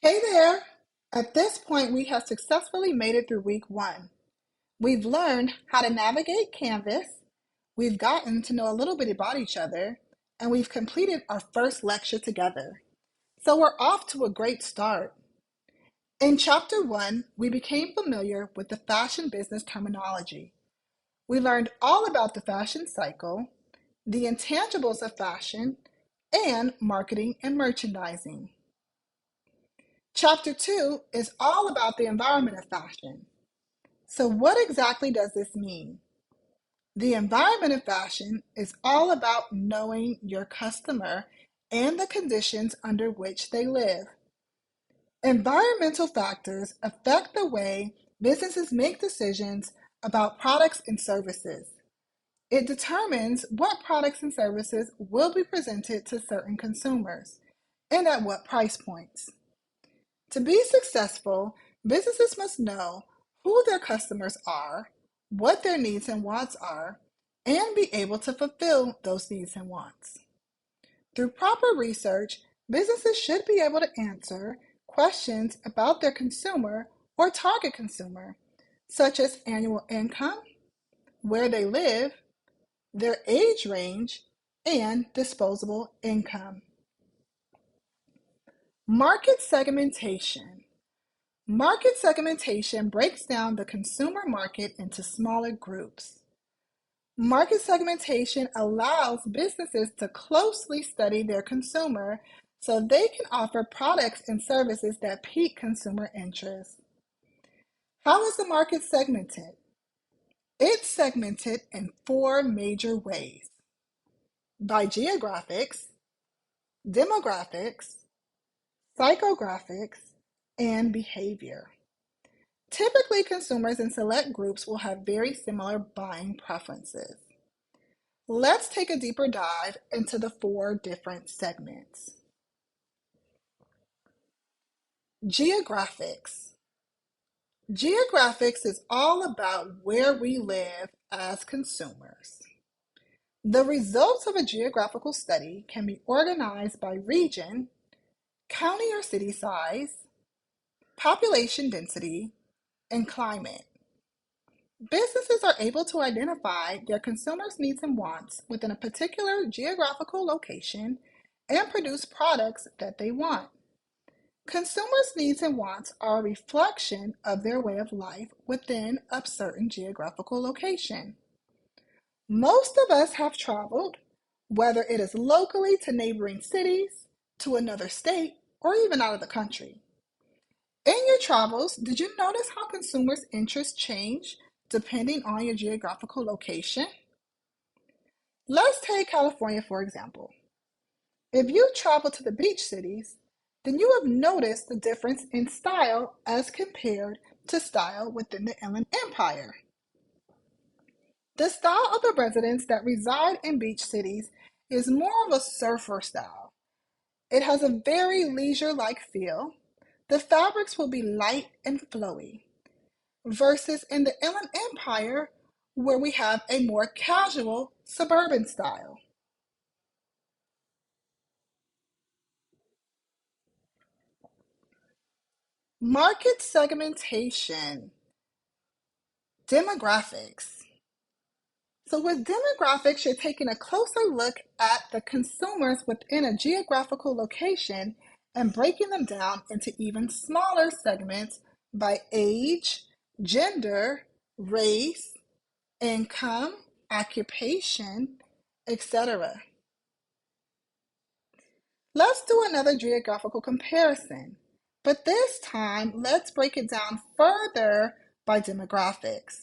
Hey there! At this point, we have successfully made it through week one. We've learned how to navigate Canvas, we've gotten to know a little bit about each other, and we've completed our first lecture together. So we're off to a great start. In chapter one, we became familiar with the fashion business terminology. We learned all about the fashion cycle, the intangibles of fashion, and marketing and merchandising. Chapter 2 is all about the environment of fashion. So, what exactly does this mean? The environment of fashion is all about knowing your customer and the conditions under which they live. Environmental factors affect the way businesses make decisions about products and services. It determines what products and services will be presented to certain consumers and at what price points. To be successful, businesses must know who their customers are, what their needs and wants are, and be able to fulfill those needs and wants. Through proper research, businesses should be able to answer questions about their consumer or target consumer, such as annual income, where they live, their age range, and disposable income. Market segmentation. Market segmentation breaks down the consumer market into smaller groups. Market segmentation allows businesses to closely study their consumer so they can offer products and services that pique consumer interest. How is the market segmented? It's segmented in four major ways: by geographics, demographics, psychographics, and behavior. Typically, consumers in select groups will have very similar buying preferences. Let's take a deeper dive into the four different segments. Geographics. Geographics is all about where we live as consumers. The results of a geographical study can be organized by region, county or city size, population density, and climate. Businesses are able to identify their consumers' needs and wants within a particular geographical location and produce products that they want. Consumers' needs and wants are a reflection of their way of life within a certain geographical location. Most of us have traveled, whether it is locally to neighboring cities, to another state, or even out of the country. In your travels, did you notice how consumers' interests change depending on your geographical location? Let's take California for example. If you travel to the beach cities, then you have noticed the difference in style as compared to style within the Inland Empire. The style of the residents that reside in beach cities is more of a surfer style. It has a very leisure-like feel. The fabrics will be light and flowy, versus in the Inland Empire, where we have a more casual suburban style. Market segmentation, demographics. So with demographics, you're taking a closer look at the consumers within a geographical location and breaking them down into even smaller segments by age, gender, race, income, occupation, etc. Let's do another geographical comparison, but this time let's break it down further by demographics.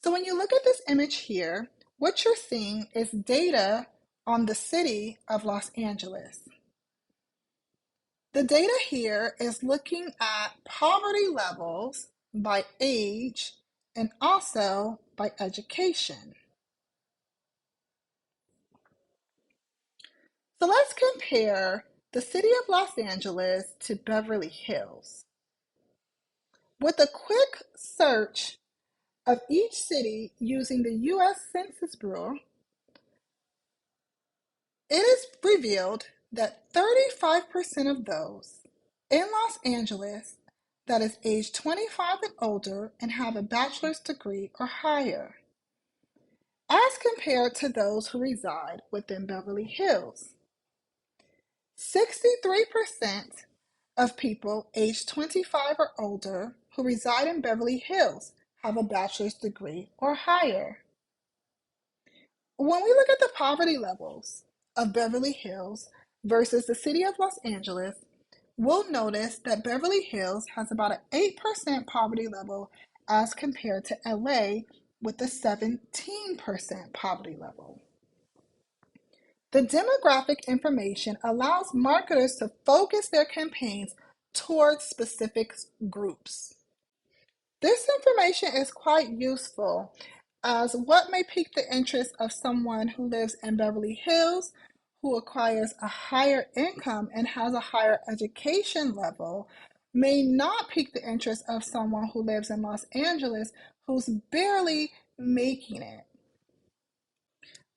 So when you look at this image here, what you're seeing is data on the city of Los Angeles. The data here is looking at poverty levels by age and also by education. So let's compare the city of Los Angeles to Beverly Hills. With a quick search of each city using the US Census Bureau, it is revealed that 35% of those in Los Angeles that is age 25 and older and have a bachelor's degree or higher, as compared to those who reside within Beverly Hills. 63% of people aged 25 or older who reside in Beverly Hills have a bachelor's degree or higher. When we look at the poverty levels of Beverly Hills versus the city of Los Angeles, we'll notice that Beverly Hills has about an 8% poverty level as compared to LA with a 17% poverty level. The demographic information allows marketers to focus their campaigns towards specific groups. This information is quite useful as what may pique the interest of someone who lives in Beverly Hills, who acquires a higher income and has a higher education level, may not pique the interest of someone who lives in Los Angeles who's barely making it.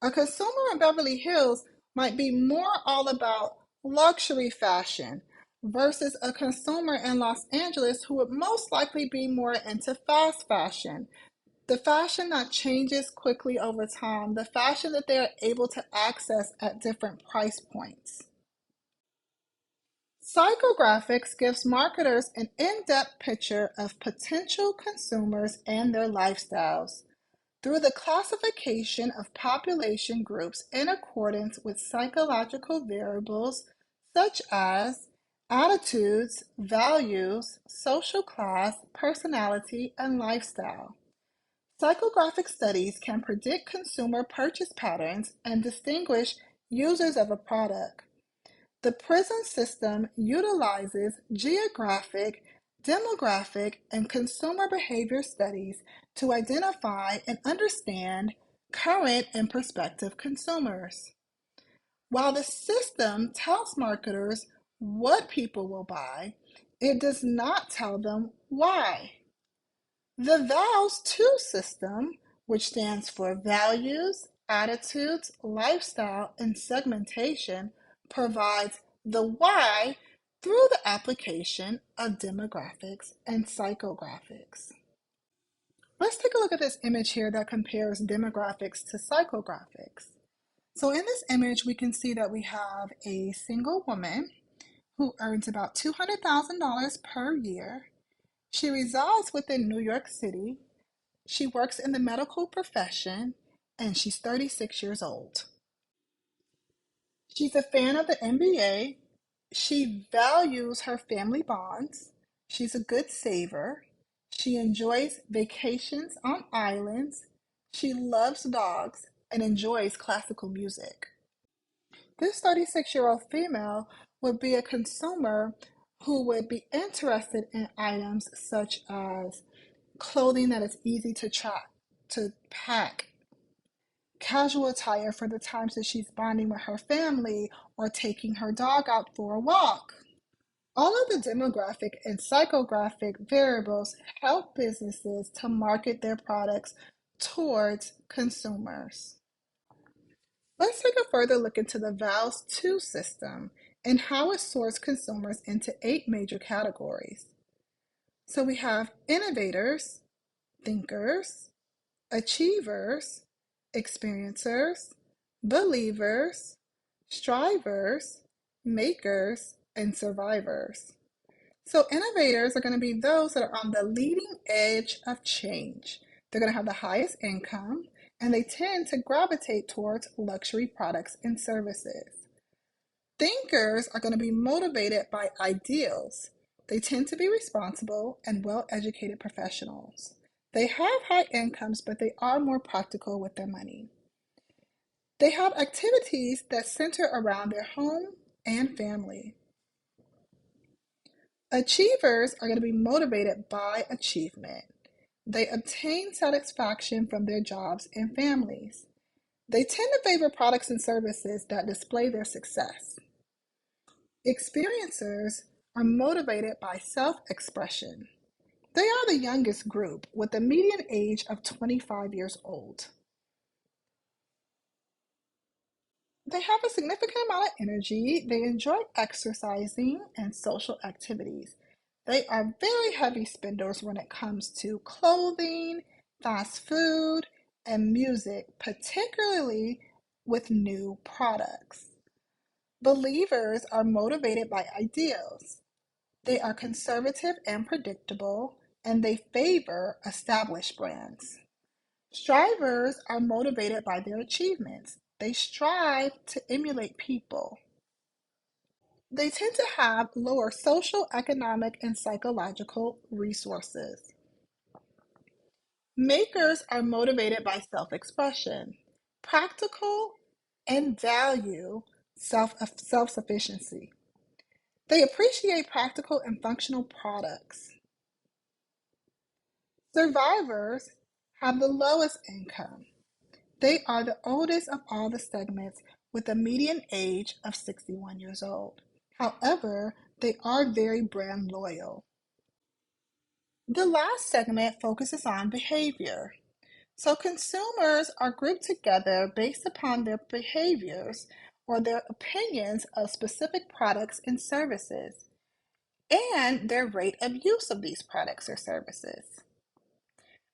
A consumer in Beverly Hills might be more all about luxury fashion versus a consumer in Los Angeles who would most likely be more into fast fashion. The fashion that changes quickly over time, the fashion that they're able to access at different price points. Psychographics gives marketers an in-depth picture of potential consumers and their lifestyles through the classification of population groups in accordance with psychological variables such as attitudes, values, social class, personality, and lifestyle. Psychographic studies can predict consumer purchase patterns and distinguish users of a product. The PRISM system utilizes geographic, demographic, and consumer behavior studies to identify and understand current and prospective consumers. While the system tells marketers what people will buy, it does not tell them why. The VALS2 system, which stands for Values, Attitudes, Lifestyle, and Segmentation, provides the why through the application of demographics and psychographics. Let's take a look at this image here that compares demographics to psychographics. So in this image, we can see that we have a single woman who earns about $200,000 per year. She resides within New York City. She works in the medical profession, and she's 36 years old. She's a fan of the NBA. She values her family bonds. She's a good saver. She enjoys vacations on islands. She loves dogs and enjoys classical music. This 36-year-old female would be a consumer who would be interested in items such as clothing that is easy to pack, casual attire for the times that she's bonding with her family or taking her dog out for a walk. All of the demographic and psychographic variables help businesses to market their products towards consumers. Let's take a further look into the VALS2 system and how it sorts consumers into 8 major categories. So we have innovators, thinkers, achievers, experiencers, believers, strivers, makers, and survivors. So innovators are going to be those that are on the leading edge of change. They're going to have the highest income, and they tend to gravitate towards luxury products and services. Thinkers are going to be motivated by ideals. They tend to be responsible and well-educated professionals. They have high incomes, but they are more practical with their money. They have activities that center around their home and family. Achievers are going to be motivated by achievement. They obtain satisfaction from their jobs and families. They tend to favor products and services that display their success. Experiencers are motivated by self-expression. They are the youngest group with a median age of 25 years old. They have a significant amount of energy. They enjoy exercising and social activities. They are very heavy spenders when it comes to clothing, fast food, and music, particularly with new products. Believers are motivated by ideals. They are conservative and predictable, and they favor established brands. Strivers are motivated by their achievements. They strive to emulate people. They tend to have lower social, economic, and psychological resources. Makers are motivated by self expression, practical, and value self sufficiency. They appreciate practical and functional products. Survivors have the lowest income. They are the oldest of all the segments with a median age of 61 years old. However, they are very brand loyal. The last segment focuses on behavior. So consumers are grouped together based upon their behaviors or their opinions of specific products and services and their rate of use of these products or services.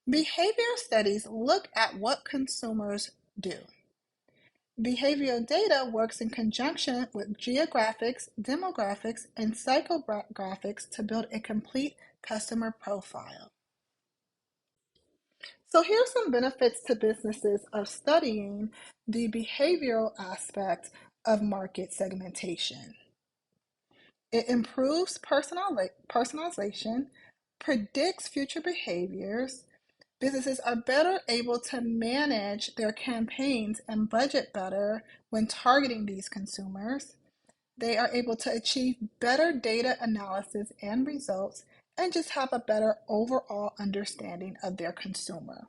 Behavioral studies look at what consumers do. Behavioral data works in conjunction with geographics, demographics, and psychographics to build a complete customer profile. So here's some benefits to businesses of studying the behavioral aspect of market segmentation. It improves personalization, predicts future behaviors. Businesses are better able to manage their campaigns and budget better when targeting these consumers. They are able to achieve better data analysis and results and just have a better overall understanding of their consumer.